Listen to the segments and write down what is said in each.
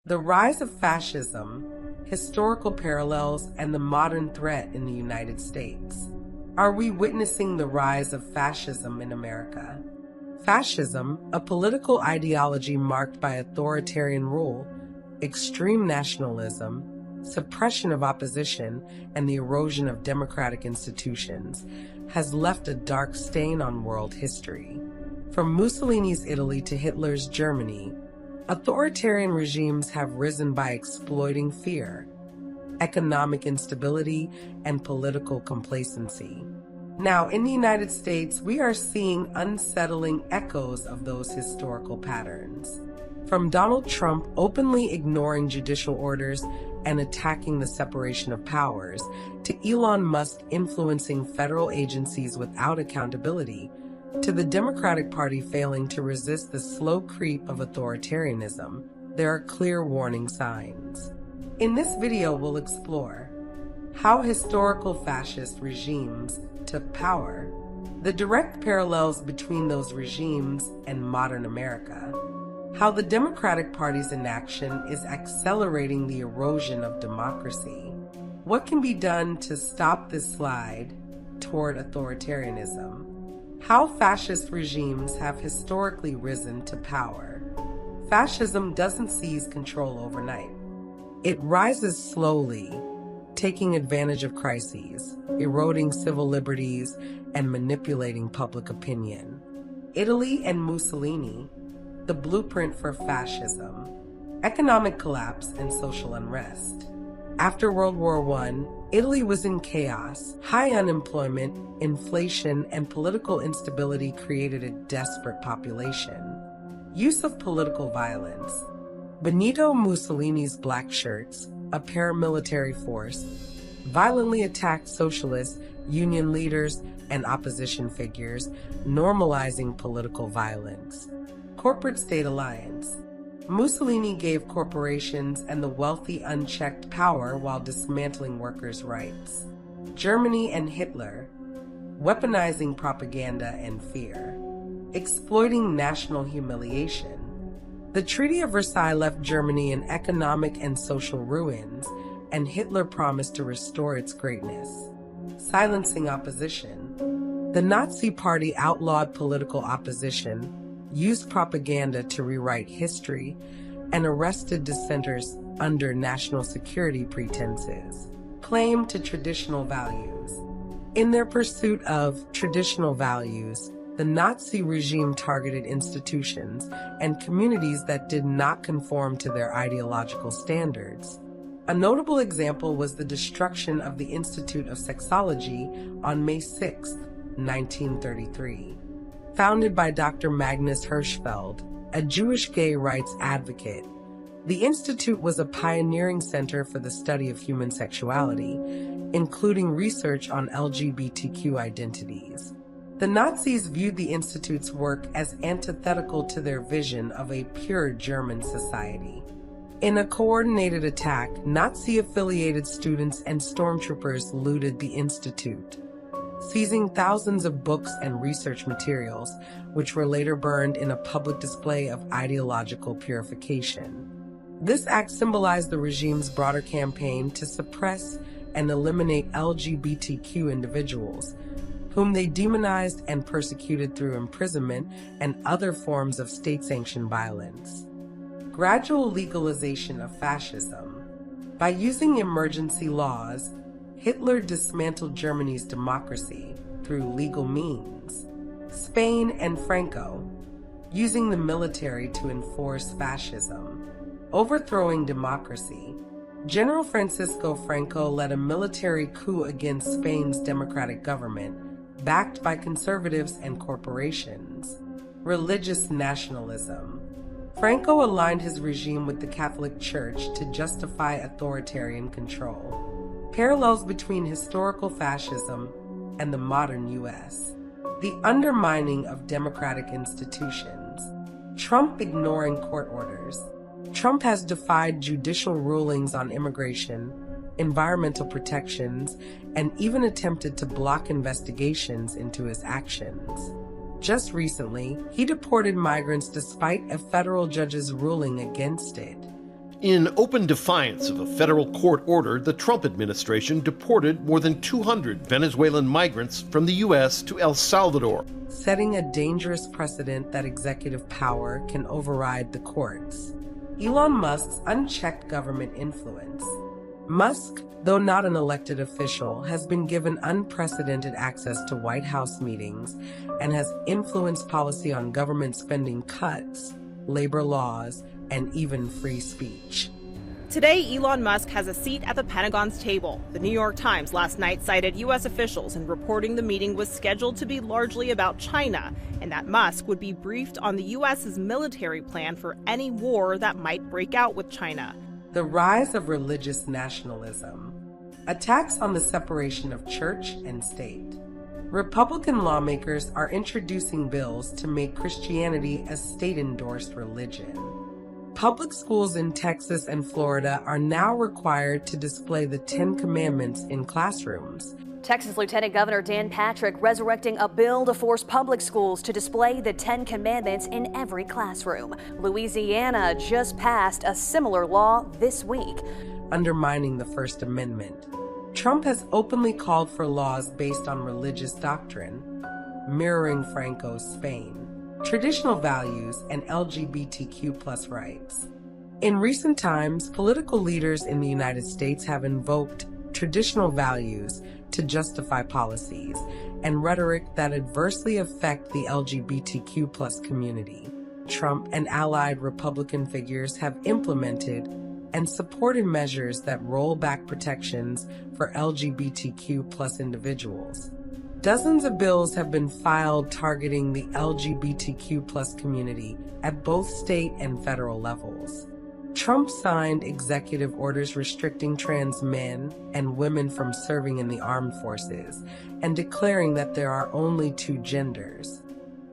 The rise of fascism, historical parallels, and the modern threat in the United States. Are we witnessing the rise of fascism in America? Fascism, a political ideology marked by authoritarian rule, extreme nationalism, suppression of opposition, and the erosion of democratic institutions, has left a dark stain on world history. From Mussolini's Italy to Hitler's Germany, authoritarian regimes have risen by exploiting fear, economic instability, and political complacency. Now, in the United States, we are seeing unsettling echoes of those historical patterns. From Donald Trump openly ignoring judicial orders and attacking the separation of powers, to Elon Musk influencing federal agencies without accountability, to the Democratic Party failing to resist the slow creep of authoritarianism, there are clear warning signs. In this video, we'll explore how historical fascist regimes took power, the direct parallels between those regimes and modern America, how the Democratic Party's inaction is accelerating the erosion of democracy, what can be done to stop this slide toward authoritarianism, how fascist regimes have historically risen to power. Fascism doesn't seize control overnight. It rises slowly, taking advantage of crises, eroding civil liberties, and manipulating public opinion. Italy and Mussolini, the blueprint for fascism, economic collapse and social unrest. After World War I, Italy was in chaos. High unemployment, inflation, and political instability created a desperate population. Use of political violence. Benito Mussolini's black shirts, a paramilitary force, violently attacked socialists, union leaders, and opposition figures, normalizing political violence. Corporate state alliance. Mussolini gave corporations and the wealthy unchecked power while dismantling workers' rights. Germany and Hitler, weaponizing propaganda and fear, exploiting national humiliation. The Treaty of Versailles left Germany in economic and social ruins, and Hitler promised to restore its greatness. Silencing opposition. The Nazi Party outlawed political opposition, used propaganda to rewrite history, and arrested dissenters under national security pretenses. Claim to traditional values. In their pursuit of traditional values, the Nazi regime targeted institutions and communities that did not conform to their ideological standards. A notable example was the destruction of the Institute of Sexology on May 6, 1933. Founded by Dr. Magnus Hirschfeld, a Jewish gay rights advocate, the institute was a pioneering center for the study of human sexuality, including research on LGBTQ identities. The Nazis viewed the institute's work as antithetical to their vision of a pure German society. In a coordinated attack, Nazi-affiliated students and stormtroopers looted the institute, seizing thousands of books and research materials, which were later burned in a public display of ideological purification. This act symbolized the regime's broader campaign to suppress and eliminate LGBTQ individuals, whom they demonized and persecuted through imprisonment and other forms of state-sanctioned violence. Gradual legalization of fascism. By using emergency laws, Hitler dismantled Germany's democracy through legal means. Spain and Franco, using the military to enforce fascism. Overthrowing democracy. General Francisco Franco led a military coup against Spain's democratic government, backed by conservatives and corporations. Religious nationalism. Franco aligned his regime with the Catholic Church to justify authoritarian control. Parallels between historical fascism and the modern U.S. The undermining of democratic institutions. Trump ignoring court orders. Trump has defied judicial rulings on immigration, environmental protections, and even attempted to block investigations into his actions. Just recently, he deported migrants despite a federal judge's ruling against it. In open defiance of a federal court order, the Trump administration deported more than 200 Venezuelan migrants from the U.S. to El Salvador, setting a dangerous precedent that executive power can override the courts. Elon Musk's unchecked government influence. Musk, though not an elected official, has been given unprecedented access to White House meetings and has influenced policy on government spending cuts, labor laws, and even free speech. Today, Elon Musk has a seat at the Pentagon's table. The New York Times last night cited U.S. officials in reporting the meeting was scheduled to be largely about China, and that Musk would be briefed on the U.S.'s military plan for any war that might break out with China. The rise of religious nationalism. Attacks on the separation of church and state. Republican lawmakers are introducing bills to make Christianity a state-endorsed religion. Public schools in Texas and Florida are now required to display the Ten Commandments in classrooms. Texas Lieutenant Governor Dan Patrick resurrecting a bill to force public schools to display the Ten Commandments in every classroom. Louisiana just passed a similar law this week. Undermining the First Amendment. Trump has openly called for laws based on religious doctrine, mirroring Franco's Spain. Traditional values, and LGBTQ+ rights. In recent times, political leaders in the United States have invoked traditional values to justify policies and rhetoric that adversely affect the LGBTQ+ community. Trump and allied Republican figures have implemented and supported measures that roll back protections for LGBTQ+ individuals. Dozens of bills have been filed targeting the LGBTQ+ community at both state and federal levels. Trump signed executive orders restricting trans men and women from serving in the armed forces and declaring that there are only two genders.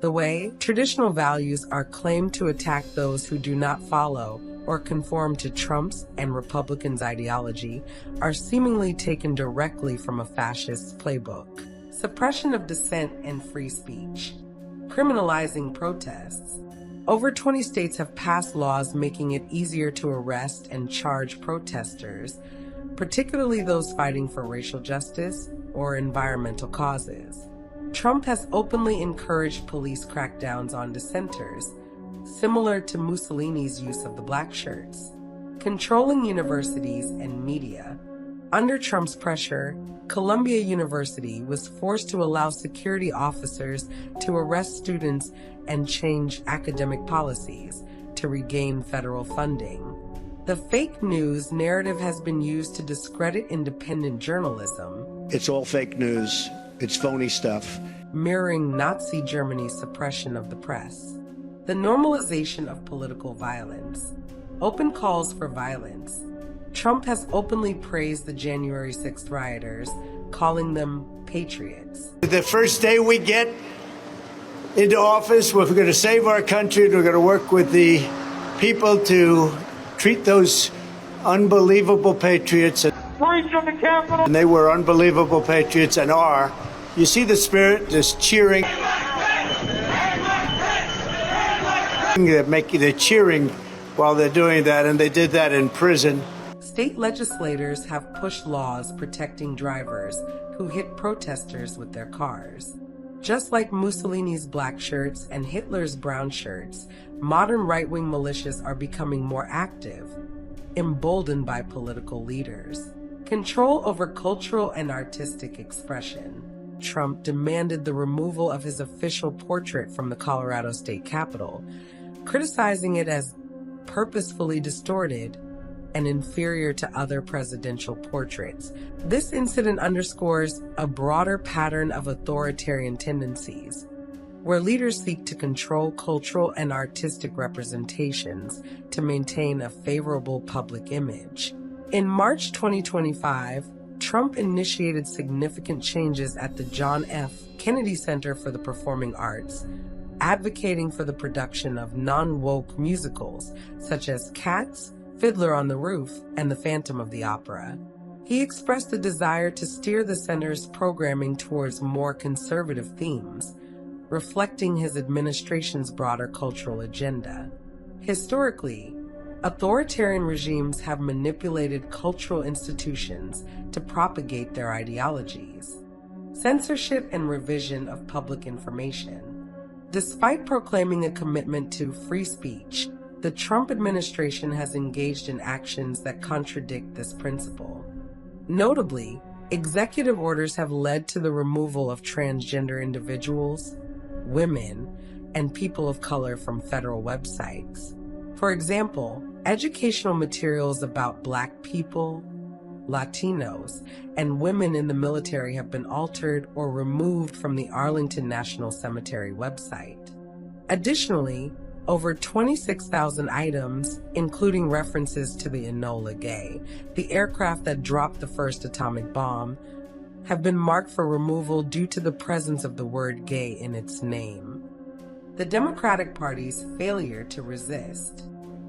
The way traditional values are claimed to attack those who do not follow or conform to Trump's and Republicans' ideology are seemingly taken directly from a fascist playbook. Suppression of dissent and free speech. Criminalizing protests. Over 20 states have passed laws making it easier to arrest and charge protesters, particularly those fighting for racial justice or environmental causes. Trump has openly encouraged police crackdowns on dissenters, similar to Mussolini's use of the black shirts. Controlling universities and media. Under Trump's pressure, Columbia University was forced to allow security officers to arrest students and change academic policies to regain federal funding. The fake news narrative has been used to discredit independent journalism. It's all fake news. It's phony stuff. Mirroring Nazi Germany's suppression of the press. The normalization of political violence. Open calls for violence. Trump has openly praised the January 6th rioters, calling them patriots. The first day we get into office, we're going to save our country, and we're going to work with the people to treat those unbelievable patriots. And they were unbelievable patriots and are. You see the spirit, this cheering. They're cheering while they're doing that, and they did that in prison. State legislators have pushed laws protecting drivers who hit protesters with their cars. Just like Mussolini's black shirts and Hitler's brown shirts, modern right-wing militias are becoming more active, emboldened by political leaders. Control over cultural and artistic expression. Trump demanded the removal of his official portrait from the Colorado State Capitol, criticizing it as purposefully distorted and inferior to other presidential portraits. This incident underscores a broader pattern of authoritarian tendencies, where leaders seek to control cultural and artistic representations to maintain a favorable public image. In March 2025, Trump initiated significant changes at the John F. Kennedy Center for the Performing Arts, advocating for the production of non-woke musicals such as Cats, Fiddler on the Roof, and The Phantom of the Opera. He expressed a desire to steer the center's programming towards more conservative themes, reflecting his administration's broader cultural agenda. Historically, Authoritarian regimes have manipulated cultural institutions to propagate their ideologies. Censorship and revision of public information. Despite proclaiming a commitment to free speech, the Trump administration has engaged in actions that contradict this principle. Notably, executive orders have led to the removal of transgender individuals, women, and people of color from federal websites. For example, educational materials about Black people, Latinos, and women in the military have been altered or removed from the Arlington National Cemetery website. Additionally, over 26,000 items, including references to the Enola Gay, the aircraft that dropped the first atomic bomb, have been marked for removal due to the presence of the word gay in its name. The Democratic Party's failure to resist.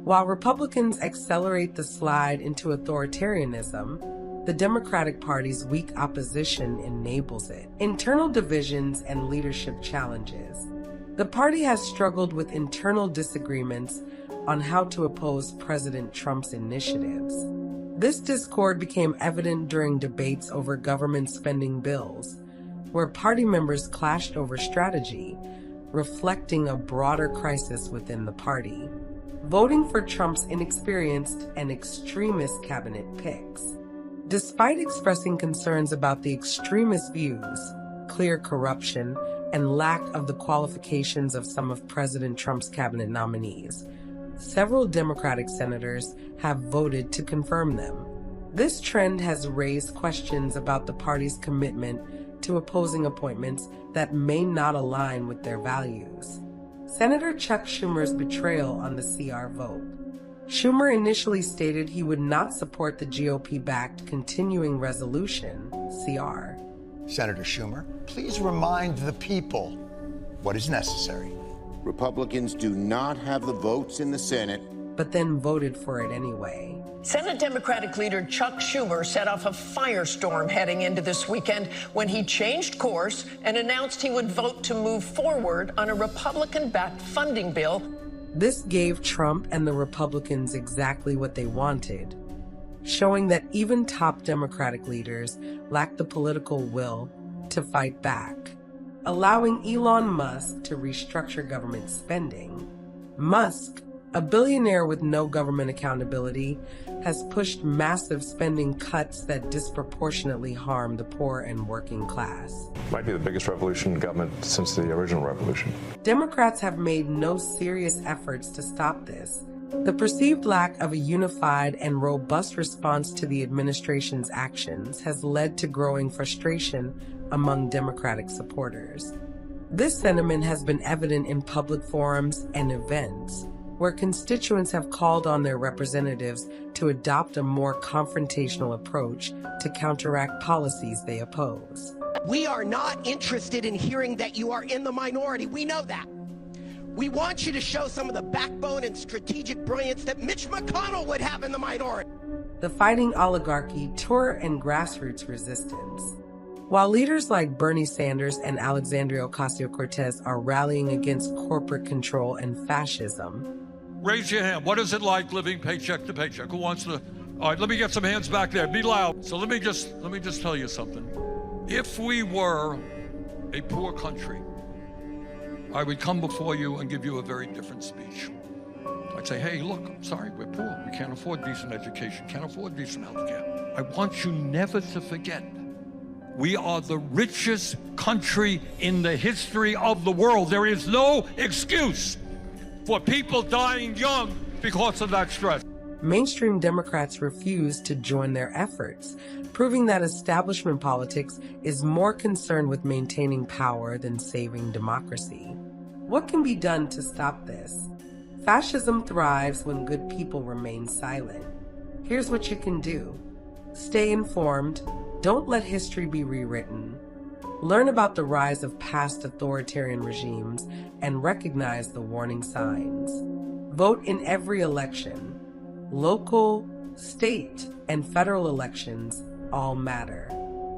While Republicans accelerate the slide into authoritarianism, the Democratic Party's weak opposition enables it. Internal divisions and leadership challenges. The party has struggled with internal disagreements on how to oppose President Trump's initiatives. This discord became evident during debates over government spending bills, where party members clashed over strategy, reflecting a broader crisis within the party. Voting for Trump's inexperienced and extremist cabinet picks. Despite expressing concerns about the extremist views, clear corruption, and lack of the qualifications of some of President Trump's cabinet nominees, several Democratic senators have voted to confirm them. This trend has raised questions about the party's commitment to opposing appointments that may not align with their values. Senator Chuck Schumer's betrayal on the CR vote. Schumer initially stated he would not support the GOP-backed continuing resolution, CR. Senator Schumer, please remind the people what is necessary. Republicans do not have the votes in the Senate, but then voted for it anyway. Senate Democratic leader Chuck Schumer set off a firestorm heading into this weekend when he changed course and announced he would vote to move forward on a Republican-backed funding bill. This gave Trump and the Republicans exactly what they wanted, showing that even top Democratic leaders lack the political will to fight back, allowing Elon Musk to restructure government spending. Musk, a billionaire with no government accountability, has pushed massive spending cuts that disproportionately harm the poor and working class. Might be the biggest revolution in government since the original revolution. Democrats have made no serious efforts to stop this. The perceived lack of a unified and robust response to the administration's actions has led to growing frustration among Democratic supporters. This sentiment has been evident in public forums and events, where constituents have called on their representatives to adopt a more confrontational approach to counteract policies they oppose. We are not interested in hearing that you are in the minority. We know that. We want you to show some of the backbone and strategic brilliance that Mitch McConnell would have in the minority. The fighting oligarchy tour and grassroots resistance. While leaders like Bernie Sanders and Alexandria Ocasio-Cortez are rallying against corporate control and fascism. Raise your hand. What is it like living paycheck to paycheck? Who wants to? All right, let me get some hands back there. Be loud. So let me just tell you something. If we were a poor country, I would come before you and give you a very different speech. I'd say, hey, look, I'm sorry, we're poor. We can't afford decent education, can't afford decent health care. I want you never to forget, we are the richest country in the history of the world. There is no excuse for people dying young because of that stress. Mainstream Democrats refuse to join their efforts, proving that establishment politics is more concerned with maintaining power than saving democracy. What can be done to stop this? Fascism thrives when good people remain silent. Here's what you can do. Stay informed. Don't let history be rewritten. Learn about the rise of past authoritarian regimes and recognize the warning signs. Vote in every election. Local, state, and federal elections all matter.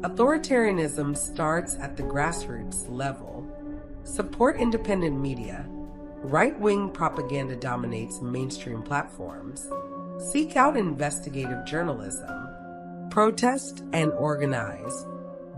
Authoritarianism starts at the grassroots level. Support independent media. Right-wing propaganda dominates mainstream platforms. Seek out investigative journalism. Protest and organize.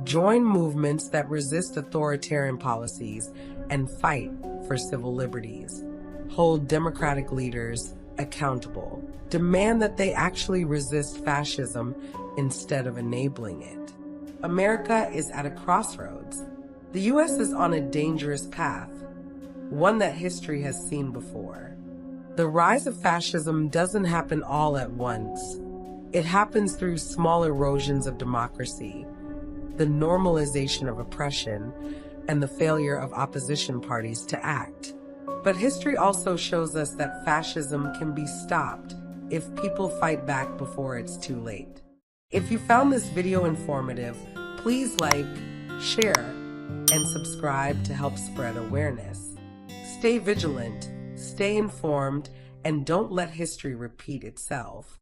Join movements that resist authoritarian policies and fight for civil liberties. Hold democratic leaders accountable. Demand that they actually resist fascism instead of enabling it. America is at a crossroads. The U.S. is on a dangerous path, one that history has seen before. The rise of fascism doesn't happen all at once. It happens through small erosions of democracy, the normalization of oppression, and the failure of opposition parties to act. But history also shows us that fascism can be stopped if people fight back before it's too late. If you found this video informative, please like, share, and subscribe to help spread awareness. Stay vigilant, stay informed, and don't let history repeat itself.